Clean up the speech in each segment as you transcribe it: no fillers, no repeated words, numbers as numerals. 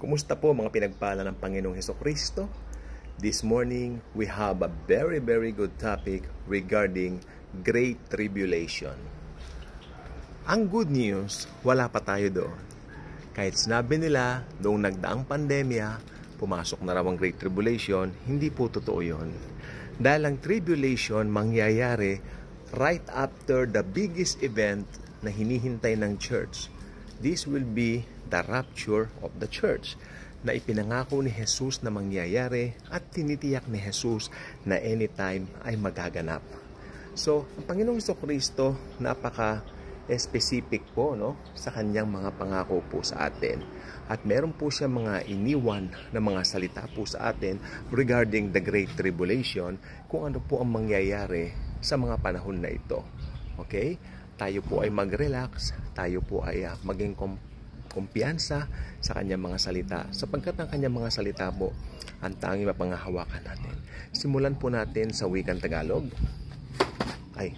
Kumusta po mga pinagpala ng Panginoong Hesukristo? This morning, we have a very good topic regarding Great Tribulation. Ang good news, wala pa tayo doon. Kahit sinabi nila noong nagdaang pandemya, pumasok na raw ang Great Tribulation, hindi po totoo yun. Dahil ang tribulation mangyayari right after the biggest event na hinihintay ng church. This will be the rapture of the church na ipinangako ni Jesus na mangyayari at tinitiyak ni Jesus na anytime ay magaganap. So, ang Panginoong Hesukristo napaka-specific po sa kanyang mga pangako po sa atin. At meron po siya mga iniwan na mga salita po sa atin regarding the Great Tribulation, kung ano po ang mangyayari sa mga panahon na ito. Okay? Tayo po ay mag-relax, tayo po ay maging kumpiyansa sa kanyang mga salita. Sapagkat ang kanyang mga salita po, ang tanging mapanghahawakan natin. Simulan po natin sa wikang Tagalog. Ay,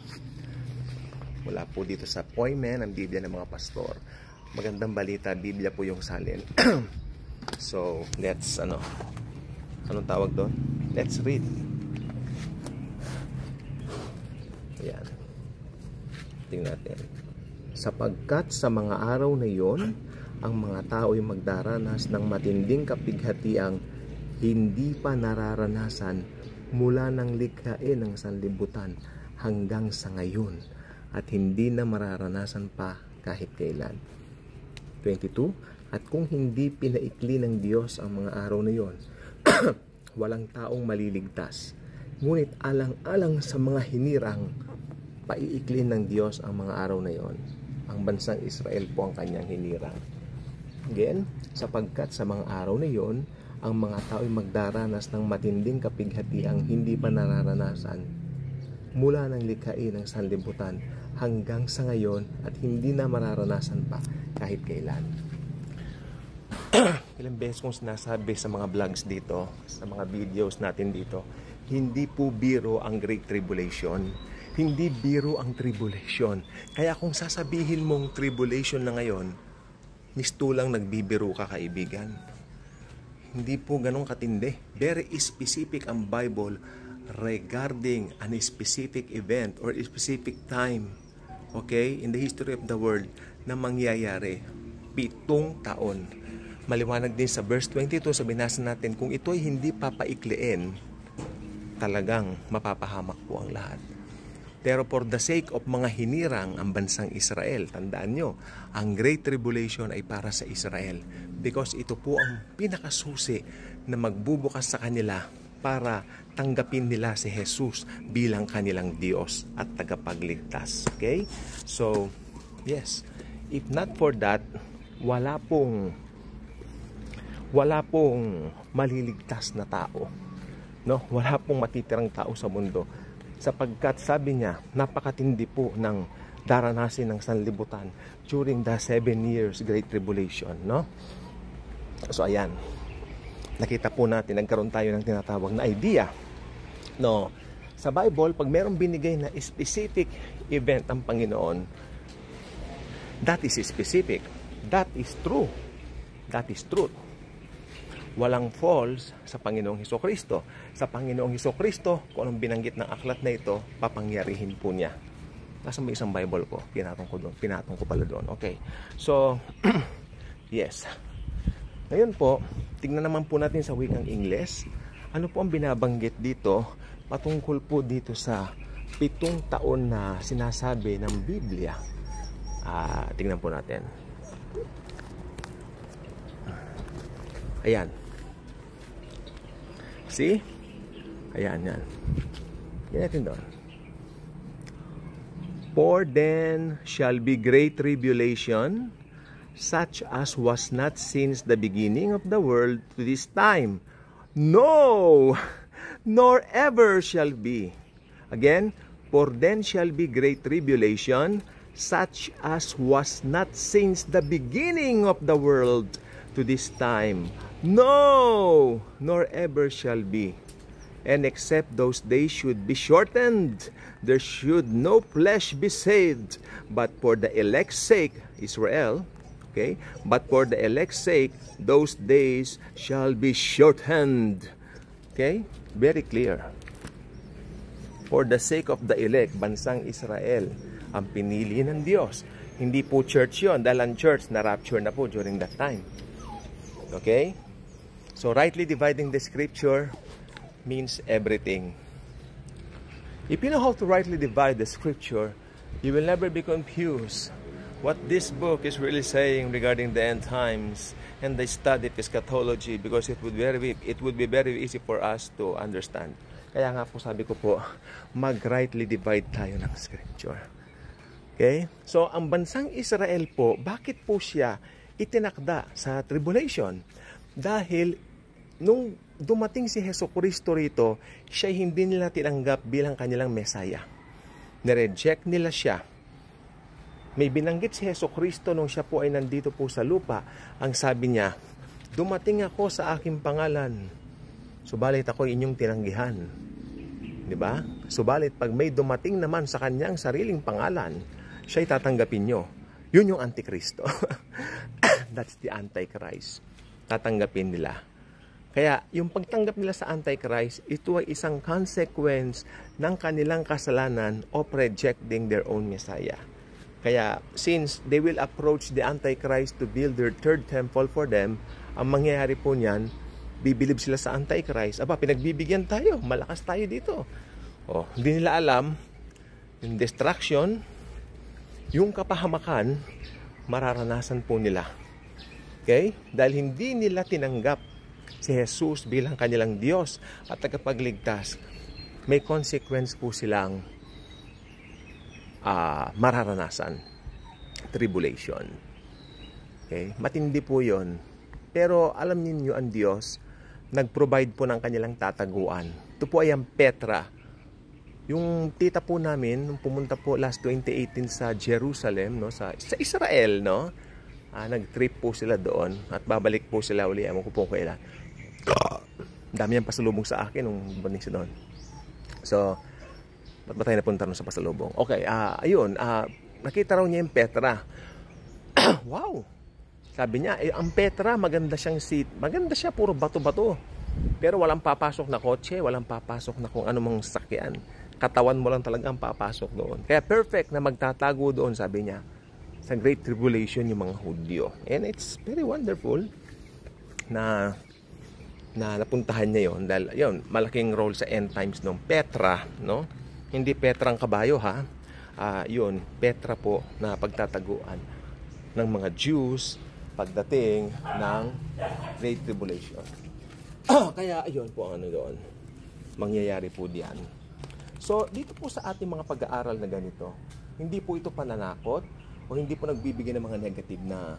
wala po dito sa poimen ang Biblia ng mga pastor. Magandang balita, Biblia po yung salin. So, let's, anong tawag doon? Let's read. Ayan. Tingnan natin. Sapagkat sa mga araw na iyon, ang mga tao ay magdaranas ng matinding kapighatiang hindi pa nararanasan mula ng likhain ng sanlibutan hanggang sa ngayon at hindi na mararanasan pa kahit kailan. 22. At kung hindi pinaikli ng Diyos ang mga araw na iyon, walang taong maliligtas. Ngunit alang-alang sa mga hinirang, paiiklin ng Diyos ang mga araw na iyon. Ang bansang Israel po ang kanyang hinirang. Again, sapagkat sa mga araw na iyon, ang mga tao ay magdaranas ng matinding kapighatiang hindi pa nararanasan mula ng likhain ng sanlibutan hanggang sa ngayon at hindi na mararanasan pa kahit kailan. Ilang beses kong sinasabi sa mga vlogs dito, sa mga videos natin dito, hindi po biro ang Great Tribulation. Hindi biro ang tribulation. Kaya kung sasabihin mong tribulation na ngayon, mistulang nagbibiro ka, kaibigan. Hindi po ganun katindi. Very specific ang Bible regarding a specific event or a specific time, okay, in the history of the world na mangyayari. 7 taon. Maliwanag din sa verse 22, sa binasa natin, kung ito'y hindi papaikliin, talagang mapapahamak po ang lahat. Pero for the sake of mga hinirang ang bansang Israel, tandaan nyo, ang Great Tribulation ay para sa Israel. Because ito po ang pinakasusi na magbubukas sa kanila para tanggapin nila si Jesus bilang kanilang Diyos at tagapagligtas. Okay? So, yes. If not for that, wala pong maliligtas na tao. No? Wala pong matitirang tao sa mundo. Sapagkat sabi niya, napakatindi po ng daranasin ng sanlibutan during the 7 years Great Tribulation, no? So ayan, nakita po natin, nagkaroon tayo ng tinatawag na idea, no? Sa Bible, pag mayroong binigay na specific event ang Panginoon, that is specific, that is true, that is truth. Walang false sa Panginoong Hesukristo. Sa Panginoong Hesukristo, kung anong binanggit ng aklat na ito, papangyarihin po niya. Nasa may isang Bible ko, pinatong ko pala doon. Okay. So, yes. Ngayon po, tingnan naman po natin sa wikang Ingles. Ano po ang binabanggit dito patungkol po dito sa 7 taon na sinasabi ng Biblia. Tingnan po natin. Ayan. See? Ayan, yan. Yan natin doon. For then shall be great tribulation, such as was not since the beginning of the world to this time. No! Nor ever shall be. Again, for then shall be great tribulation, such as was not since the beginning of the world to this time. No, nor ever shall be. And except those days should be shortened, there should no flesh be saved. But for the elect's sake, Israel, Okay? But for the elect's sake, those days shall be shortened. Okay? Very clear. For the sake of the elect, bansang Israel, ang pinili ng Diyos. Hindi po church yon, dahil ang church na-rapture na po during that time. Okay? So, rightly dividing the scripture means everything. If you know how to rightly divide the scripture, you will never be confused what this book is really saying regarding the end times and the study of eschatology, because it would be very easy for us to understand. Kaya nga po sabi ko po, mag-rightly divide tayo ng scripture. Okay? So, ang bansang Israel po, bakit po siya itinakda sa tribulation? Dahil nung dumating si Jesucristo rito, siya hindi nila tinanggap bilang kanilang Mesaya. Nireject nila siya. May binanggit si Jesucristo nung siya po ay nandito po sa lupa. Ang sabi niya, dumating ako sa aking pangalan, subalit ako inyong tinanggihan. Diba? Subalit pag may dumating naman sa kanyang sariling pangalan, siya'y tatanggapin nyo. Yun yung Antikristo. That's the Antichrist. Tatanggapin nila. Kaya yung pagtanggap nila sa Antichrist, ito ay isang consequence ng kanilang kasalanan of rejecting their own Messiah. Kaya since they will approach the Antichrist to build their third temple for them, ang mangyayari po niyan, bibilib sila sa Antichrist. Aba, pinagbibigyan tayo, malakas tayo dito. Oh, hindi nila alam, yung destruction, yung kapahamakan, mararanasan po nila. Okay? Dahil hindi nila tinanggap si Jesus bilang kanilang Diyos at tagapagligtas, may consequence po silang mararanasan. Tribulation. Okay? Matindi po yon. Pero alam niyo ang Diyos, nag-provide po ng kanilang tataguan. Ito po ay ang Petra. Yung tita po namin, nung pumunta po last 2018 sa Jerusalem, no, sa Israel, no? Nag-trip po sila doon at babalik po sila uli. Ewan ko po kailan. Dami ang pasalubong sa akin nung balik siya doon. So, ba't ba tayo napunta sa pasalubong? Okay, ayun, nakita raw niya yung Petra. Wow! Sabi niya, ang Petra, maganda siyang seat. Maganda siya, puro bato-bato. Pero walang papasok na kotse, walang papasok na kung anumang sakyan. Katawan mo lang talaga ang papasok doon. Kaya perfect na magtatago doon, sabi niya, sa Great Tribulation yung mga Hudyo. And it's very wonderful na napuntahan niya yon, dahil yun, malaking role sa end times ng Petra, no? Hindi Petra ang kabayo, ha? Yun, Petra po na pagtataguan ng mga Jews pagdating ng Great Tribulation. Kaya ayun po ang ano doon, mangyayari po diyan. So dito po sa ating mga pag-aaral na ganito, hindi po ito pananakot o hindi po nagbibigay ng mga negative na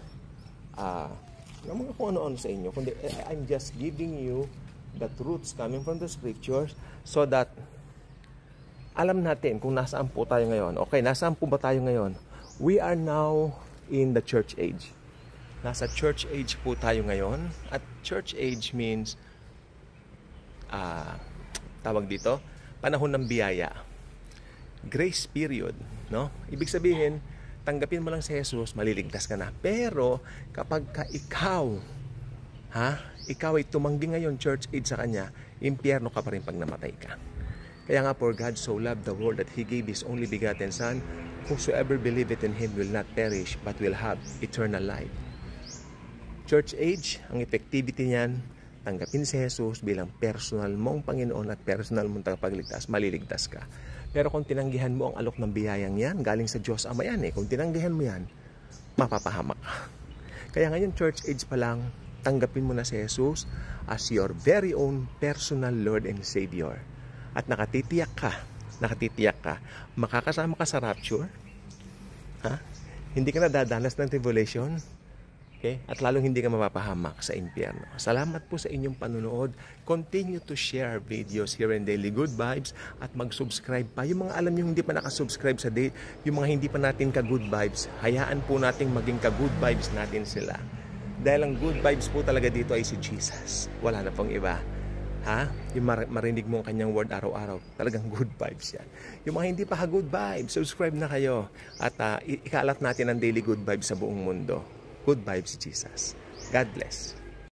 ng mga kung ano-ano sa inyo, kundi I'm just giving you the truths coming from the scriptures so that alam natin kung nasaan po tayo ngayon. Okay, nasaan po ba tayo ngayon? We are now in the church age. Nasa church age po tayo ngayon. At church age means, tawag dito, panahon ng biyaya. Grace period, no? Ibig sabihin, tanggapin mo lang si Jesus, maliligtas ka na. Pero, kapag ikaw ay tumanggi ngayon church age sa Kanya, impyerno ka pa rin pag namatay ka. Kaya nga, for God so loved the world that He gave His only begotten Son, whosoever believeth in Him will not perish, but will have eternal life. Church age, ang effectivity niyan, tanggapin si Jesus bilang personal mong Panginoon at personal mong tagapagligtas, maliligtas ka. Pero kung tinanggihan mo ang alok ng biyayang yan, galing sa Diyos Ama yan eh. Kung tinanggihan mo yan, mapapahamak ka. Kaya ngayon, church age pa lang, tanggapin mo na si Jesus as your very own personal Lord and Savior. At nakatitiyak ka, makakasama ka sa rapture, hindi ka na dadanas ng tribulation, okay? At lalong hindi ka mapapahamak sa impyerno. Salamat po sa inyong panunood. Continue to share videos here in Daily Good Vibes at mag-subscribe pa. Yung mga alam nyo hindi pa nakasubscribe sa yung mga hindi pa natin ka-good vibes, hayaan po nating maging ka-good vibes natin sila. Dahil ang good vibes po talaga dito ay si Jesus. Wala na pong iba. Yung marinig mo ang kanyang word araw-araw, talagang good vibes yan. Yung mga hindi pa good vibes, subscribe na kayo at ikalat natin ang daily good vibes sa buong mundo. Good Vibes Jesus. God bless.